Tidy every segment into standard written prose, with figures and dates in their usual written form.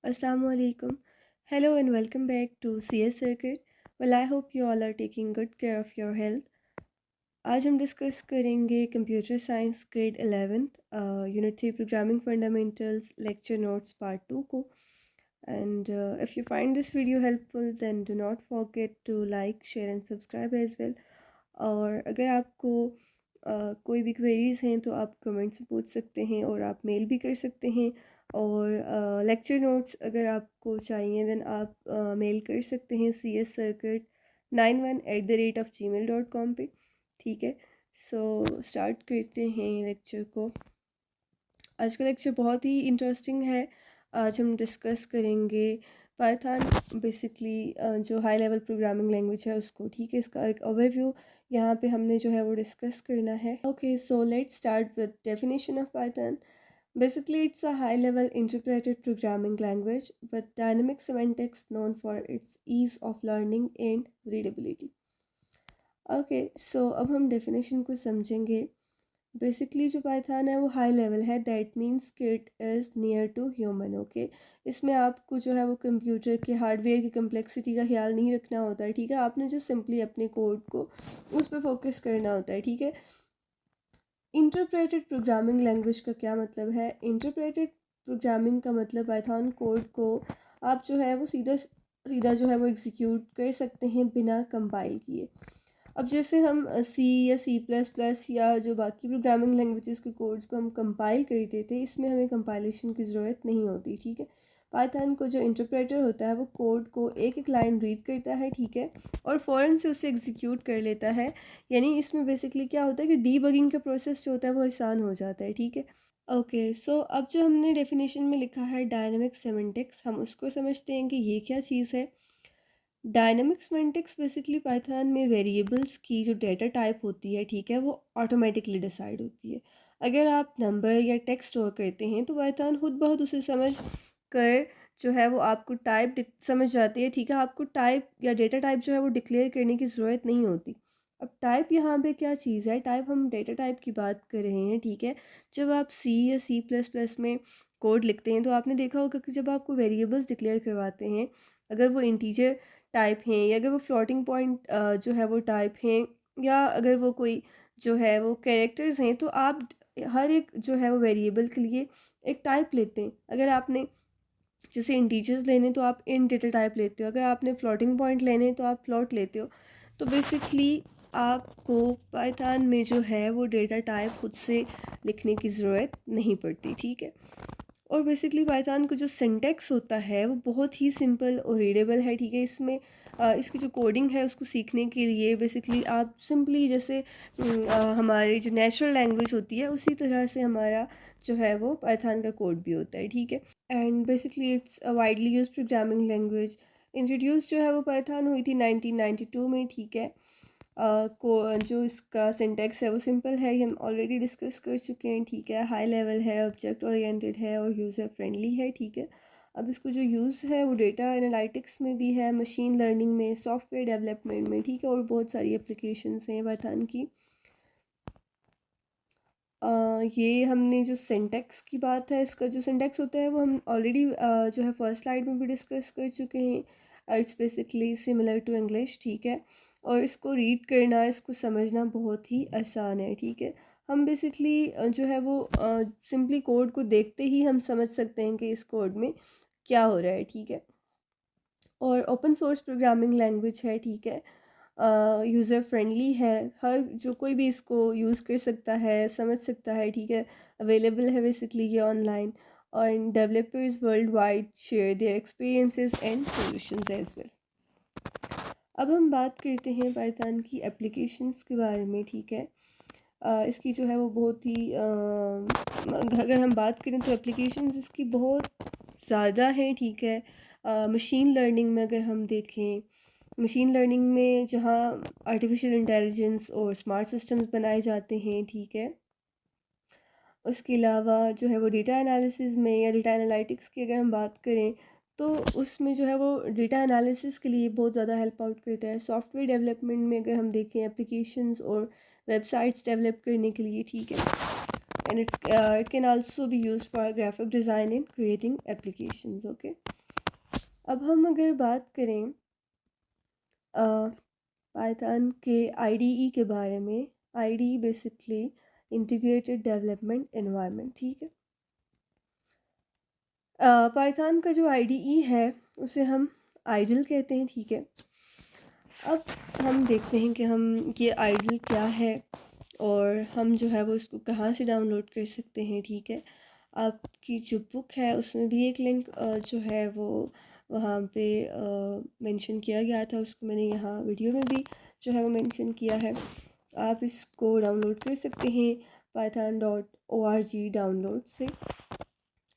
Assalamualaikum. Hello and welcome back to CS Circuit. Well, I hope you all are taking good care of your health. आज हम discuss करेंगे computer science grade 11th unit 3 programming fundamentals lecture notes part 2 को and if you find this video helpful then do not forget to like share and subscribe as well. और अगर आपको कोई भी queries हैं तो आप कमेंट्स में पूछ सकते हैं और आप मेल भी कर सकते हैं। और लेक्चर नोट्स अगर आपको चाहिए देन आप मेल कर सकते हैं cscircuit91@gmail.com पे। ठीक है, सो स्टार्ट करते हैं लेक्चर को। आज का लेक्चर बहुत ही इंटरेस्टिंग है। आज हम डिस्कस करेंगे पाइथन बेसिकली जो हाई लेवल प्रोग्रामिंग लैंग्वेज है उसको। ठीक है, इसका एक ओवरव्यू यहाँ पे हमने जो है वो डिस्कस करना है। Okay, so let's start with definition of Python. Basically, it's a high-level interpreted programming language with dynamic semantics known for its ease of learning and readability. Okay, so अब हम definition को समझेंगे। बेसिकली जो Python है वो high level है, that means कि it is near to human. Okay, इसमें आपको जो है वो कंप्यूटर के हार्डवेयर की कम्प्लेक्सिटी का ख्याल नहीं रखना होता है। ठीक है, आपने जो सिंपली अपने कोड को उस पर फोकस करना होता है। ठीक है, इंटरप्रेटेड प्रोग्रामिंग लैंग्वेज का क्या मतलब है? इंटरप्रेटेड प्रोग्रामिंग का मतलब पाइथन कोड को आप जो है वो सीधा सीधा जो है वो एग्जीक्यूट कर सकते हैं बिना कंपाइल किए। अब जैसे हम सी या C++ या जो बाकी प्रोग्रामिंग लैंग्वेजेस के कोड्स को हम कंपाइल करते थे, इसमें हमें कंपाइलेशन की ज़रूरत नहीं होती। ठीक है, पाइथन को जो इंटरप्रेटर होता है वो कोड को एक एक लाइन रीड करता है। ठीक है, और फ़ौरन से उसे एग्जीक्यूट कर लेता है। यानी इसमें बेसिकली क्या होता है कि डीबगिंग का प्रोसेस जो होता है वो आसान हो जाता है। ठीक है, ओके, सो अब जो हमने डेफिनेशन में लिखा है डायनेमिक सेमेंटिक्स, हम उसको समझते हैं कि ये क्या चीज़ है। डायनेमिक सेमेंटिक्स बेसिकली पाइथन में वेरिएबल्स की जो डेटा टाइप होती है, ठीक है, वो ऑटोमेटिकली डिसाइड होती है। अगर आप नंबर या टेक्स्ट स्टोर करते हैं तो पाइथन खुद बहुत उसे समझ कर जो है वो आपको टाइप समझ जाती है। ठीक है, आपको टाइप या डेटा टाइप जो है वो डिक्लेयर करने की ज़रूरत नहीं होती। अब टाइप यहाँ पे क्या चीज़ है? टाइप, हम डेटा टाइप की बात कर रहे हैं। ठीक है, जब आप सी या C++ में कोड लिखते हैं तो आपने देखा होगा कि जब आपको वेरिएबल्स डिक्लेयर करवाते हैं, अगर वो इंटीजर टाइप हैं या अगर वो फ्लोटिंग पॉइंट जो है वो टाइप हैं, या अगर वो कोई जो है वो कैरेक्टर्स हैं, तो आप हर एक जो है वो वेरिएबल के लिए एक टाइप लेते हैं। अगर आपने जैसे इंटीजर्स लेने तो आप इन डेटा टाइप लेते हो, अगर आपने फ्लोटिंग पॉइंट लेने तो आप फ्लोट लेते हो। तो बेसिकली आपको पाइथन में जो है वो डेटा टाइप खुद से लिखने की ज़रूरत नहीं पड़ती। ठीक है, और बेसिकली पाइथन का जो सिंटैक्स होता है वो बहुत ही सिंपल और रीडेबल है। ठीक है, इसमें इसकी जो कोडिंग है उसको सीखने के लिए बेसिकली आप सिंपली जैसे हमारी जो नेचुरल लैंग्वेज होती है उसी तरह से हमारा जो है वो पाइथन का कोड भी होता है। ठीक है, and basically it's a widely use programming language. Introduce जो है वो पाइथन हुई थी 1992 में। ठीक है, को जो इसका सिंटैक्स है वो सिंपल है, ये हम ऑलरेडी डिस्कस कर चुके हैं। ठीक है, हाई लेवल है, ऑब्जेक्ट ओरिएंटेड है और यूज़र फ्रेंडली है। ठीक है, अब इसको जो यूज़ है वो डेटा एनालिटिक्स में भी है, मशीन लर्निंग में, सॉफ्टवेयर डेवलपमेंट में। ठीक है, और बहुत सारी एप्लीकेशंस हैं पाइथन की। ये हमने जो सिंटैक्स की बात है, इसका जो सिंटैक्स होता है वो हम ऑलरेडी जो है फर्स्ट स्लाइड में भी डिस्कस कर चुके हैं। It's basically similar to English. ठीक है, और इसको रीड करना, इसको समझना बहुत ही आसान है। ठीक है, हम बेसिकली जो है वो सिंपली कोड को देखते ही हम समझ सकते हैं कि इस कोड में क्या हो रहा है। ठीक है, और ओपन सोर्स प्रोग्रामिंग लैंग्वेज है। ठीक है, यूज़र फ्रेंडली है, हर जो कोई भी इसको यूज़ कर सकता है, समझ सकता है। ठीक है, अवेलेबल है बेसिकली ये ऑनलाइन, और developers world wide share their experiences and solutions as well. अब हम बात करते हैं पाइथन की एप्लीकेशंस के बारे में। ठीक है, इसकी जो है वो बहुत ही अगर हम बात करें तो एप्लीकेशंस इसकी बहुत ज़्यादा हैं। ठीक है, मशीन लर्निंग में अगर हम देखें, मशीन लर्निंग में जहाँ आर्टिफिशियल इंटेलिजेंस और स्मार्ट सिस्टम्स बनाए जाते हैं। ठीक है, उसके अलावा जो है वो डेटा एनालिसिस में या डेटा एनालिटिक्स की अगर हम बात करें तो उसमें जो है वो डेटा एनालिसिस के लिए बहुत ज़्यादा हेल्प आउट करता है। सॉफ्टवेयर डेवलपमेंट में अगर हम देखें, एप्लीकेशंस और वेबसाइट्स डेवलप करने के लिए। ठीक है, and it can also be used for graphic design and creating applications. Okay, अब हम अगर बात करें पाइथन के आईडीई के बारे में। IDE basically integrated development environment, ठीक है। पाइथन का जो आईडीई है उसे हम आइडल कहते हैं, ठीक है। अब हम देखते हैं कि हम ये आइडल क्या है और हम जो है वो इसको कहाँ से डाउनलोड कर सकते हैं, ठीक है। आपकी जो बुक है उसमें भी एक लिंक जो है वो वहाँ पे मेंशन किया गया था, उसको मैंने यहाँ वीडियो में भी जो है वो मेंशन किया है। आप इसको डाउनलोड कर सकते हैं python.org डाउनलोड से,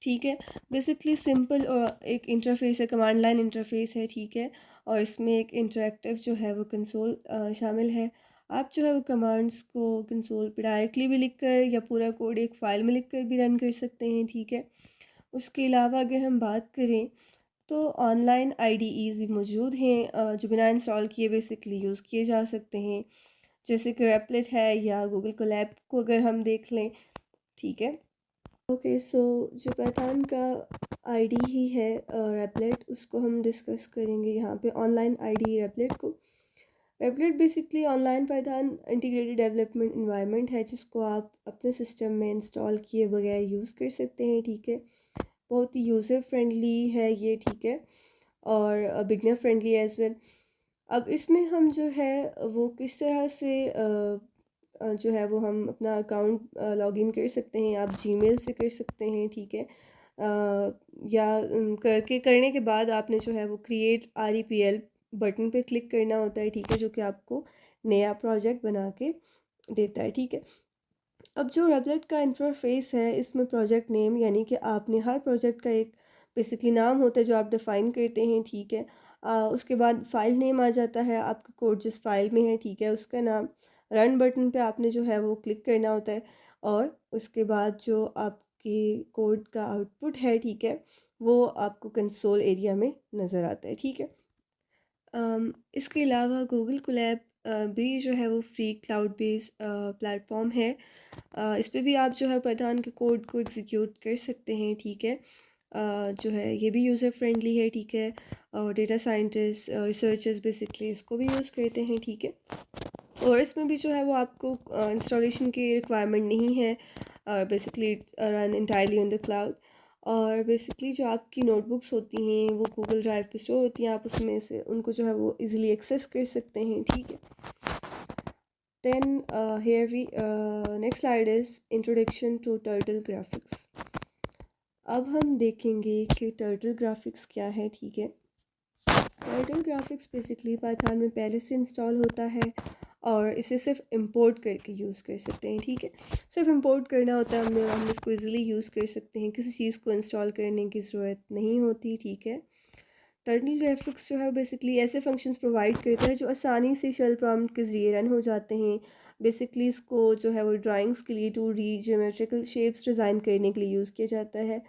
ठीक है। बेसिकली सिंपल और एक इंटरफेस है, कमांड लाइन इंटरफेस है, ठीक है। और इसमें एक इंटरेक्टिव जो है वो कंसोल शामिल है। आप जो है वो कमांड्स को कंसोल पे डायरेक्टली भी लिख कर या पूरा कोड एक फ़ाइल में लिख कर भी रन कर सकते हैं, ठीक है। उसके अलावा अगर हम बात करें तो ऑनलाइन आईडीईज़ भी मौजूद हैं जो बिना इंस्टॉल किए बेसिकली यूज़ किए जा सकते हैं, जैसे कि रेपलेट है या गूगल कोलैब को अगर हम देख लें, ठीक है। ओके, सो जो पाइथन का आईडी ही है रेपलेट, उसको हम डिस्कस करेंगे यहाँ पे। ऑनलाइन आईडी रेपलेट को, रेपलेट basically online Python integrated development environment है जिसको आप अपने सिस्टम में इंस्टॉल किए बगैर यूज़ कर सकते हैं, ठीक है। बहुत ही यूज़र फ्रेंडली है ये, ठीक है, और बिगनर फ्रेंडली एज वेल। अब इसमें हम जो है वो किस तरह से जो है वो हम अपना अकाउंट लॉगिन कर सकते हैं। आप जीमेल से कर सकते हैं, ठीक है। या करने के बाद आपने जो है वो क्रिएट REPL बटन पे क्लिक करना होता है, ठीक है, जो कि आपको नया प्रोजेक्ट बना के देता है, ठीक है। अब जो रेपलेट का इंटरफेस है इसमें प्रोजेक्ट नेम यानी कि आपने हर प्रोजेक्ट का एक बेसिकली नाम होता है जो आप डिफ़ाइन करते हैं, ठीक है। उसके बाद फ़ाइल नेम आ जाता है, आपका कोड जिस फाइल में है, ठीक है, उसका नाम। रन बटन पे आपने जो है वो क्लिक करना होता है और उसके बाद जो आपकी कोड का आउटपुट है, ठीक है, वो आपको कंसोल एरिया में नज़र आता है, ठीक है। इसके अलावा गूगल कोलैब भी जो है वो फ्री क्लाउड बेस्ड प्लेटफॉर्म है। इस पे भी आप जो है पाइथन के कोड को एग्जीक्यूट कर सकते हैं, ठीक है। जो है ये भी यूज़र फ्रेंडली है, ठीक है, और डेटा साइंटिस्ट रिसर्चर्स बेसिकली इसको भी यूज़ करते हैं, ठीक है। और इसमें भी जो है वो आपको इंस्टॉलेशन की रिक्वायरमेंट नहीं है, basically run entirely on the cloud. और बेसिकली जो आपकी नोटबुक्स होती हैं वो गूगल ड्राइव पे स्टोर होती हैं, आप उसमें से उनको जो है वो इजीली एक्सेस कर सकते हैं, ठीक है। Then here we next slide is introduction to turtle graphics। अब हम देखेंगे कि टर्टल ग्राफिक्स क्या है, ठीक है। टर्टल ग्राफिक्स बेसिकली पाइथन में पहले से इंस्टॉल होता है और इसे सिर्फ इंपोर्ट करके यूज़ कर सकते हैं, ठीक है। सिर्फ इंपोर्ट करना होता है, हम इसको इजीली यूज़ कर सकते हैं, किसी चीज़ को इंस्टॉल करने की ज़रूरत नहीं होती, ठीक है। टर्टल ग्राफिक्स जो है बेसिकली ऐसे फंक्शंस प्रोवाइड करता है जो आसानी से शेल प्रॉम्प्ट के ज़रिए रन हो जाते हैं। बेसिकली इसको जो है वो ड्राइंग्स के लिए 2D ज्योमेट्रिकल शेप्स डिज़ाइन करने के लिए यूज़ किया जाता है।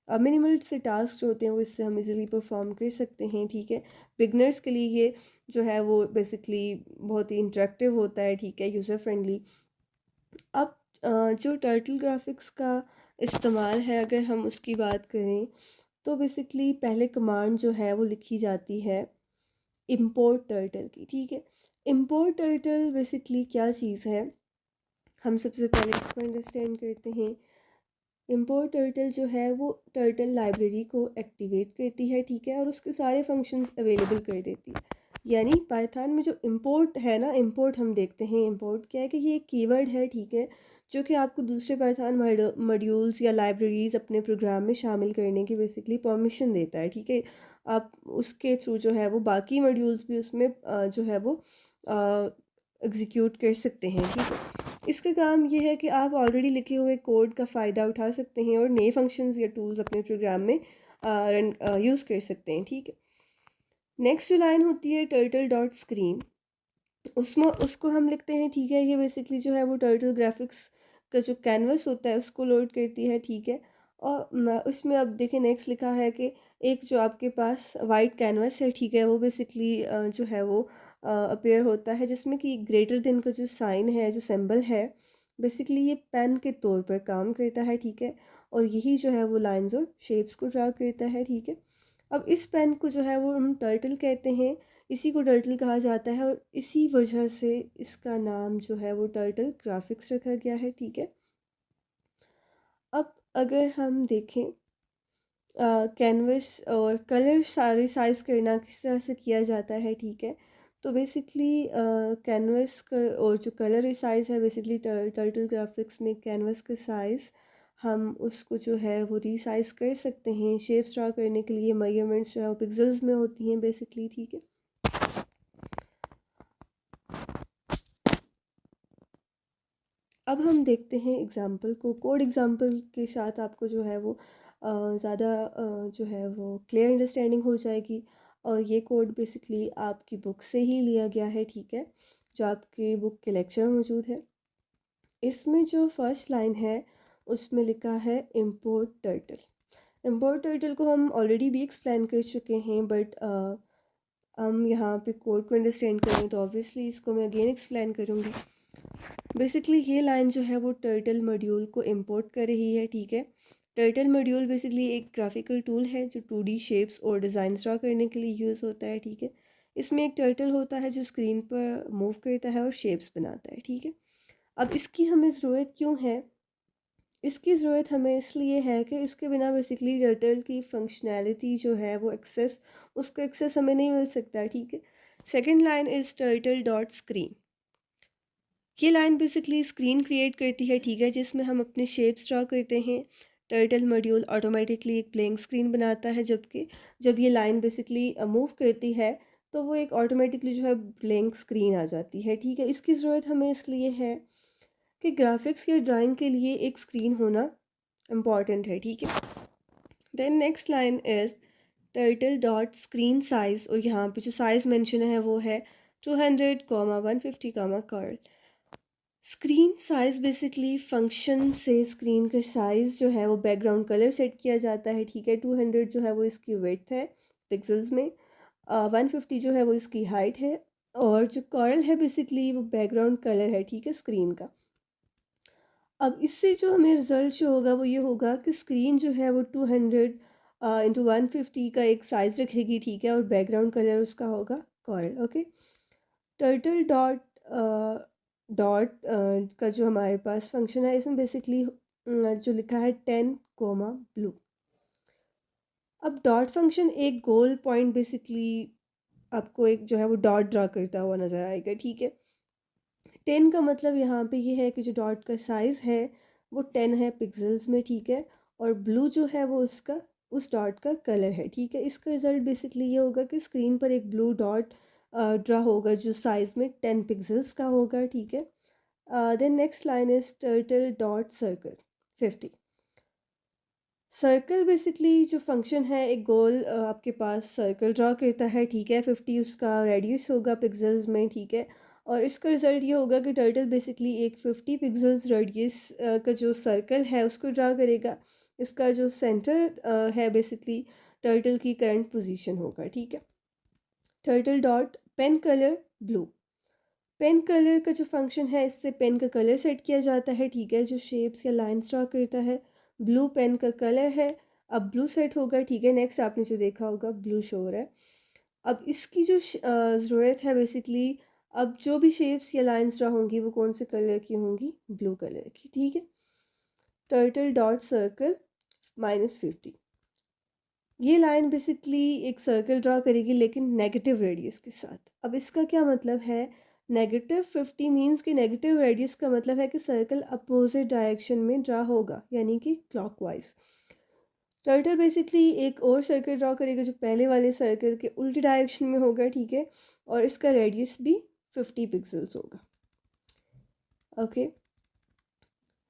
मिनिमल से टास्क जो होते हैं वो इससे हम इजीली परफॉर्म कर सकते हैं, ठीक है। बिगनर्स के लिए ये जो है वो बेसिकली बहुत ही इंटरेक्टिव होता है, ठीक है, यूज़र फ्रेंडली। अब जो टर्टल ग्राफिक्स का इस्तेमाल है अगर हम उसकी बात करें तो बेसिकली पहले कमांड जो है वो लिखी जाती है इंपोर्ट टर्टल की, ठीक है। इंपोर्ट टर्टल बेसिकली क्या चीज़ है, हम सबसे पहले इसको अंडरस्टैंड करते हैं। इंपोर्ट टर्टल जो है वो टर्टल लाइब्रेरी को एक्टिवेट करती है, ठीक है, और उसके सारे फंक्शंस अवेलेबल कर देती है। यानी पाइथन में जो इंपोर्ट है ना, इंपोर्ट हम देखते हैं इंपोर्ट क्या है कि ये एक कीवर्ड है, ठीक है, जो कि आपको दूसरे पाइथन मॉड्यूल्स या लाइब्रेरीज़ अपने प्रोग्राम में शामिल करने की बेसिकली परमिशन देता है, ठीक है। आप उसके थ्रू जो है वो बाकी मॉड्यूल्स भी उसमें जो है वो एग्जीक्यूट कर सकते हैं, ठीक है। इसका काम ये है कि आप ऑलरेडी लिखे हुए कोड का फ़ायदा उठा सकते हैं और नए फंक्शंस या टूल्स अपने प्रोग्राम में रन यूज़ कर सकते हैं, ठीक है। नेक्स्ट जो लाइन होती है टर्टल डॉट स्क्रीन, उसमें उसको हम लिखते हैं, ठीक है। ये बेसिकली जो है वो टर्टल ग्राफिक्स का जो कैनवस होता है उसको लोड करती है, ठीक है। और उसमें अब देखें नेक्स्ट लिखा है कि एक जो आपके पास वाइट कैनवस है, ठीक है, वो बेसिकली जो है वो अपेयर होता है जिसमें कि ग्रेटर देन का जो साइन है, जो सिंबल है बेसिकली ये पेन के तौर पर काम करता है, ठीक है। और यही जो है वो लाइंस और शेप्स को ड्रा करता है, ठीक है। अब इस पेन को जो है वो हम टर्टल कहते हैं, इसी को टर्टल कहा जाता है और इसी वजह से इसका नाम जो है वो टर्टल ग्राफिक्स रखा गया है, ठीक है। अब अगर हम देखें कैनवस और कलर सारे साइज़ करना किस तरह से किया जाता है, ठीक है। तो बेसिकली कैनवस का और जो कलर साइज़ है बेसिकली टर्टल ग्राफिक्स में कैनवस का साइज़ हम उसको जो है वो रीसाइज़ कर सकते हैं। शेप्स ड्रा करने के लिए मेजरमेंट्स जो है वो पिक्सेल्स में होती हैं बेसिकली, ठीक है। अब हम देखते हैं एग्ज़ाम्पल को। कोड एग्ज़ाम्पल के साथ आपको जो है वो ज़्यादा जो है वो क्लियर अंडरस्टैंडिंग हो जाएगी। और ये कोड बेसिकली आपकी बुक से ही लिया गया है, ठीक है, जो आपकी बुक के लेक्चर में मौजूद है। इसमें जो फर्स्ट लाइन है उसमें लिखा है इम्पोर्ट टर्टल। इम्पोर्ट टर्टल को हम ऑलरेडी भी एक्सप्लेन कर चुके हैं, बट हम यहाँ पे कोड को अंडरस्टैंड करें तो ऑब्वियसली इसको मैं अगेन एक्सप्लेन करूँगी। बेसिकली ये लाइन जो है वो टर्टल मॉड्यूल को इंपोर्ट कर रही है, ठीक है। टर्टल मॉड्यूल बेसिकली एक ग्राफिकल टूल है जो 2D शेप्स और डिज़ाइन ड्रा करने के लिए यूज़ होता है, ठीक है। इसमें एक टर्टल होता है जो स्क्रीन पर मूव करता है और शेप्स बनाता है, ठीक है। अब इसकी हमें ज़रूरत क्यों है? इसकी ज़रूरत हमें इसलिए है कि इसके बिना बेसिकली टर्टल की फंक्शनैलिटी जो है वो उसका एक्सेस हमें नहीं मिल सकता, ठीक है। Second line is turtle dot screen. ये लाइन बेसिकली स्क्रीन क्रिएट करती है, ठीक है, जिसमें हम अपने शेप्स ड्रा करते हैं। टर्टल मॉड्यूल ऑटोमेटिकली एक ब्लैंक स्क्रीन बनाता है, जबकि जब ये लाइन बेसिकली मूव करती है तो वो एक ऑटोमेटिकली जो है ब्लैंक स्क्रीन आ जाती है, ठीक है। इसकी ज़रूरत हमें इसलिए है कि ग्राफिक्स या ड्राइंग के लिए एक स्क्रीन होना इम्पॉर्टेंट है, ठीक है। Then next line is turtle dot screen size, और यहाँ पे जो साइज़ मेंशन है वो है 200, 150, curl. Screen size basically function से स्क्रीन का साइज़ जो है वो बैकग्राउंड कलर सेट किया जाता है, ठीक है। 200 जो है वो इसकी विड्थ है पिक्सेल्स में, 150 जो है वो इसकी हाइट है, और जो कर्ल है बेसिकली वो बैकग्राउंड कलर है, ठीक है, स्क्रीन का। अब इससे जो हमें रिज़ल्ट जो होगा वो ये होगा कि स्क्रीन जो है वो 200 इंटू 150 का एक साइज़ रखेगी, ठीक है, और बैकग्राउंड कलर उसका होगा coral, okay. Turtle dot dot का जो हमारे पास फंक्शन है इसमें बेसिकली जो लिखा है 10 कोमा ब्लू। अब डॉट फंक्शन एक गोल पॉइंट बेसिकली आपको एक जो है वो डॉट ड्रा करता हुआ नज़र आएगा, ठीक है। 10 का मतलब यहाँ पे ये है कि जो डॉट का साइज़ है वो 10 है पिक्सेल्स में, ठीक है। और ब्लू जो है वो उसका उस डॉट का कलर है, ठीक है। इसका रिज़ल्ट बेसिकली ये होगा कि स्क्रीन पर एक ब्लू डॉट ड्रा होगा जो साइज़ में 10 पिक्सेल्स का होगा, ठीक है। Then next line is turtle dot circle 50। Circle basically जो फंक्शन है एक गोल आपके पास सर्कल ड्रा करता है, ठीक है। 50 उसका रेडियस होगा पिक्सेल्स में, ठीक है। और इसका रिज़ल्ट ये होगा कि टर्टल बेसिकली एक 50 पिक्सेल्स रेडियस का जो सर्कल है उसको ड्रा करेगा। इसका जो सेंटर है बेसिकली टर्टल की करंट पोजीशन होगा, ठीक है। Turtle dot pen colour blue. Pen colour का जो फंक्शन है इससे पेन का कलर सेट किया जाता है, ठीक है, जो शेप्स या लाइंस ड्रा करता है। ब्लू पेन का कलर है, अब ब्लू सेट होगा, ठीक है। नेक्स्ट आपने जो देखा होगा ब्लू शो हो रहा है। अब इसकी जो ज़रूरत है बेसिकली, अब जो भी शेप्स या लाइंस ड्रा होंगी वो कौन से कलर की होंगी? ब्लू कलर की, ठीक है। Turtle dot circle -50। ये लाइन बेसिकली एक सर्कल ड्रा करेगी लेकिन नेगेटिव रेडियस के साथ। अब इसका क्या मतलब है? -50 मीन्स कि नेगेटिव रेडियस का मतलब है कि सर्कल अपोजिट डायरेक्शन में ड्रा होगा, यानी कि क्लॉकवाइज। टर्टल बेसिकली एक और सर्कल ड्रा करेगा जो पहले वाले सर्कल के उल्टी डायरेक्शन में होगा, ठीक है। और इसका रेडियस भी 50 पिक्सल्स होगा, ओके।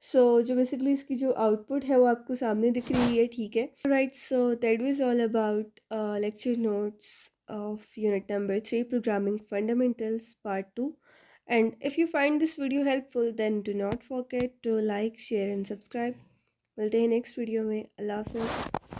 सो जो बेसिकली इसकी जो आउटपुट है वो आपको सामने दिख रही है, ठीक है। Right, so that was all about lecture notes of unit number 3 programming fundamentals part 2। And if you find this video helpful, then do not forget to like, share and subscribe. मिलते हैं नेक्स्ट वीडियो में। अल्लाह हाफिज़।